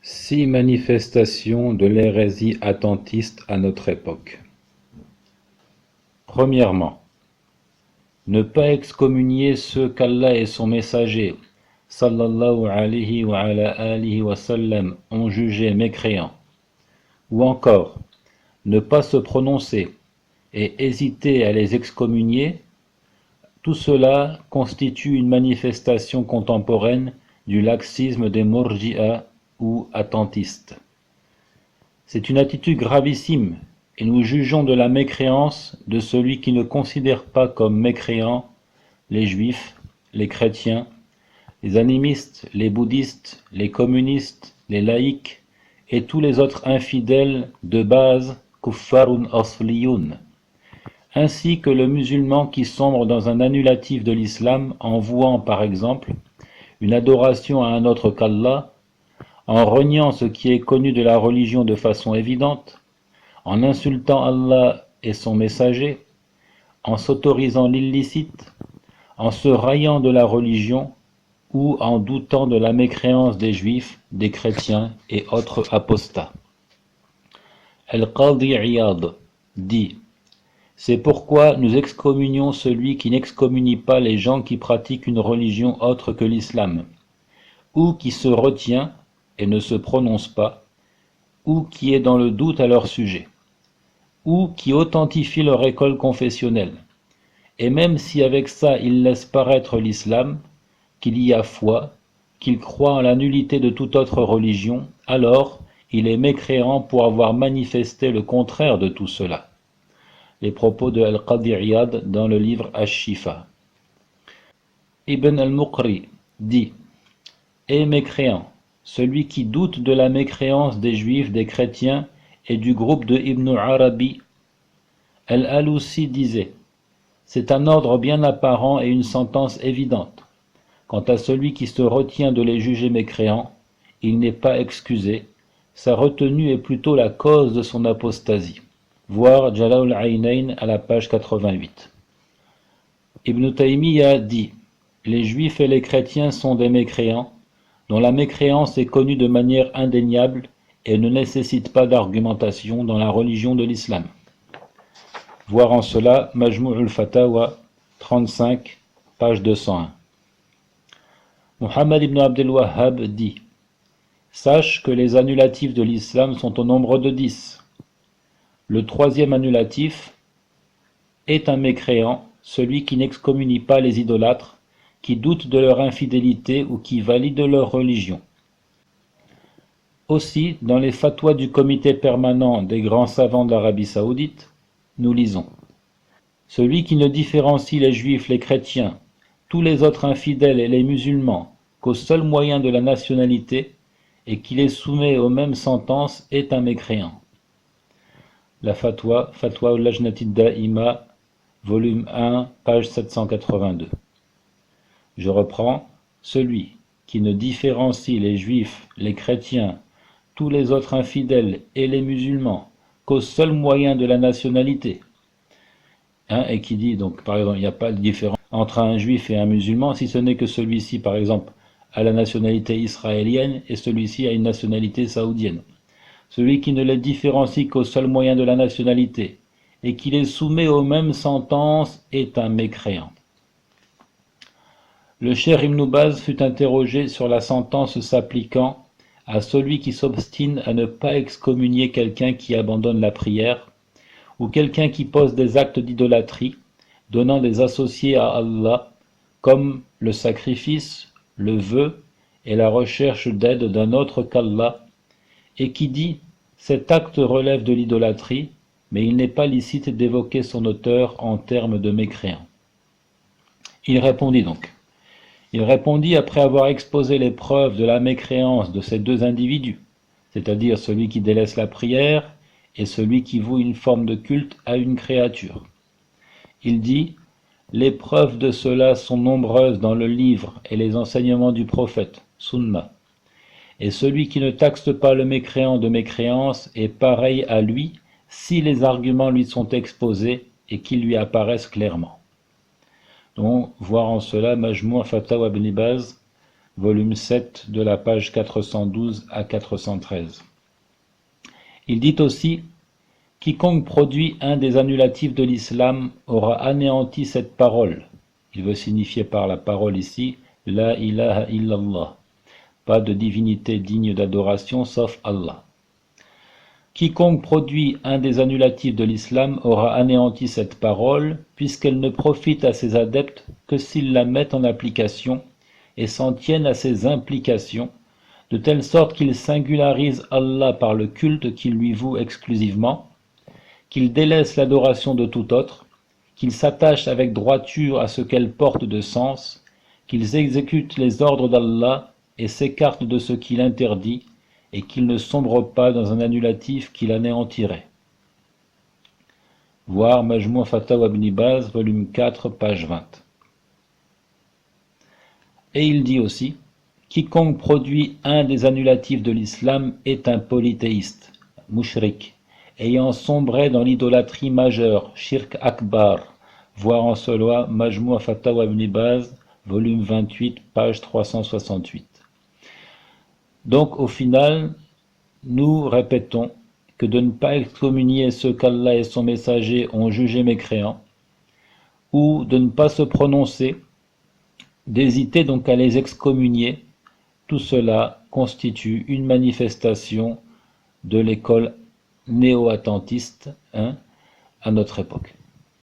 6 manifestations de l'hérésie attentiste à notre époque. Premièrement, ne pas excommunier ceux qu'Allah et son messager, sallallahu alayhi wa ala alihi wa sallam, ont jugés mécréants. Ou encore, ne pas se prononcer et hésiter à les excommunier. Tout cela constitue une manifestation contemporaine du laxisme des Murji'a ou attentistes. C'est une attitude gravissime et nous jugeons de la mécréance de celui qui ne considère pas comme mécréants les juifs, les chrétiens, les animistes, les bouddhistes, les communistes, les laïcs et tous les autres infidèles de base kuffarun asliyun, ainsi que le musulman qui sombre dans un annulatif de l'islam en vouant par exemple une adoration à un autre qu'Allah, en reniant ce qui est connu de la religion de façon évidente, en insultant Allah et son messager, en s'autorisant l'illicite, en se raillant de la religion ou en doutant de la mécréance des juifs, des chrétiens et autres apostats. Al-Qadi Iyad dit: c'est pourquoi nous excommunions celui qui n'excommunie pas les gens qui pratiquent une religion autre que l'islam, ou qui se retient et ne se prononce pas, ou qui est dans le doute à leur sujet, ou qui authentifie leur école confessionnelle, et même si avec ça ils laissent paraître l'islam, qu'il y a foi, qu'il croit en la nullité de toute autre religion, alors il est mécréant pour avoir manifesté le contraire de tout cela. Les propos de Al-Qadi Iyad dans le livre Ash-Shifa. Ibn al-Muqri dit: et mécréant, celui qui doute de la mécréance des juifs, des chrétiens et du groupe de Ibn Arabi. Al-Alousi disait: c'est un ordre bien apparent et une sentence évidente. Quant à celui qui se retient de les juger mécréants, il n'est pas excusé, sa retenue est plutôt la cause de son apostasie. Voir Jalal al-Aynayn à la page 88. Ibn Taymiyyah dit: les juifs et les chrétiens sont des mécréants, dont la mécréance est connue de manière indéniable et ne nécessite pas d'argumentation dans la religion de l'islam. Voir en cela Majmou' al-Fatawa 35, page 201. Muhammad ibn Abdel Wahhab dit: sache que les annulatifs de l'islam sont au nombre de 10. Le troisième annulatif est un mécréant, celui qui n'excommunie pas les idolâtres, qui doute de leur infidélité ou qui valide leur religion. Aussi, dans les fatwas du comité permanent des grands savants d'Arabie Saoudite, nous lisons: celui qui ne différencie les juifs, les chrétiens, tous les autres infidèles et les musulmans qu'au seul moyen de la nationalité et qui les soumet aux mêmes sentences est un mécréant. La Fatwa al-Lajnati Da'ima, volume 1, page 782. Je reprends: celui qui ne différencie les juifs, les chrétiens, tous les autres infidèles et les musulmans qu'au seul moyen de la nationalité, et qui dit donc par exemple il n'y a pas de différence entre un juif et un musulman si ce n'est que celui-ci par exemple a la nationalité israélienne et celui-ci a une nationalité saoudienne. Celui qui ne les différencie qu'au seul moyen de la nationalité et qui les soumet aux mêmes sentences est un mécréant. Le cheikh Ibn Baz fut interrogé sur la sentence s'appliquant à celui qui s'obstine à ne pas excommunier quelqu'un qui abandonne la prière ou quelqu'un qui pose des actes d'idolâtrie, donnant des associés à Allah, comme le sacrifice, le vœu et la recherche d'aide d'un autre qu'Allah, et qui dit: cet acte relève de l'idolâtrie, mais il n'est pas licite d'évoquer son auteur en termes de mécréant. Il répondit après avoir exposé les preuves de la mécréance de ces deux individus, c'est-à-dire celui qui délaisse la prière et celui qui voue une forme de culte à une créature. Il dit: les preuves de cela sont nombreuses dans le livre et les enseignements du prophète, Sunna. Et celui qui ne taxe pas le mécréant de mécréance est pareil à lui si les arguments lui sont exposés et qu'ils lui apparaissent clairement. Donc, voir en cela Majmou' Fatawa Ibn Baz volume 7 de la page 412 à 413. Il dit aussi: quiconque produit un des annulatifs de l'islam aura anéanti cette parole. Il veut signifier par la parole ici La ilaha illallah, pas de divinité digne d'adoration sauf Allah. Quiconque produit un des annulatifs de l'islam aura anéanti cette parole, puisqu'elle ne profite à ses adeptes que s'ils la mettent en application et s'en tiennent à ses implications, de telle sorte qu'ils singularisent Allah par le culte qu'ils lui vouent exclusivement, qu'ils délaissent l'adoration de tout autre, qu'ils s'attachent avec droiture à ce qu'elle porte de sens, qu'ils exécutent les ordres d'Allah et s'écartent de ce qu'il interdit, et qu'ils ne sombrent pas dans un annulatif qui l'anéantirait. Voir Majmou' Fatawa Ibn Baz, volume 4, page 20. Et il dit aussi: quiconque produit un des annulatifs de l'islam est un polythéiste, mushrik, ayant sombré dans l'idolâtrie majeure, shirk akbar, voir en cela Majmou' Fatawa Ibn Baz, volume 28, page 368. Donc au final, nous répétons que de ne pas excommunier ceux qu'Allah et son messager ont jugés mécréants, ou de ne pas se prononcer, d'hésiter donc à les excommunier, tout cela constitue une manifestation de l'école néo-attentiste à notre époque.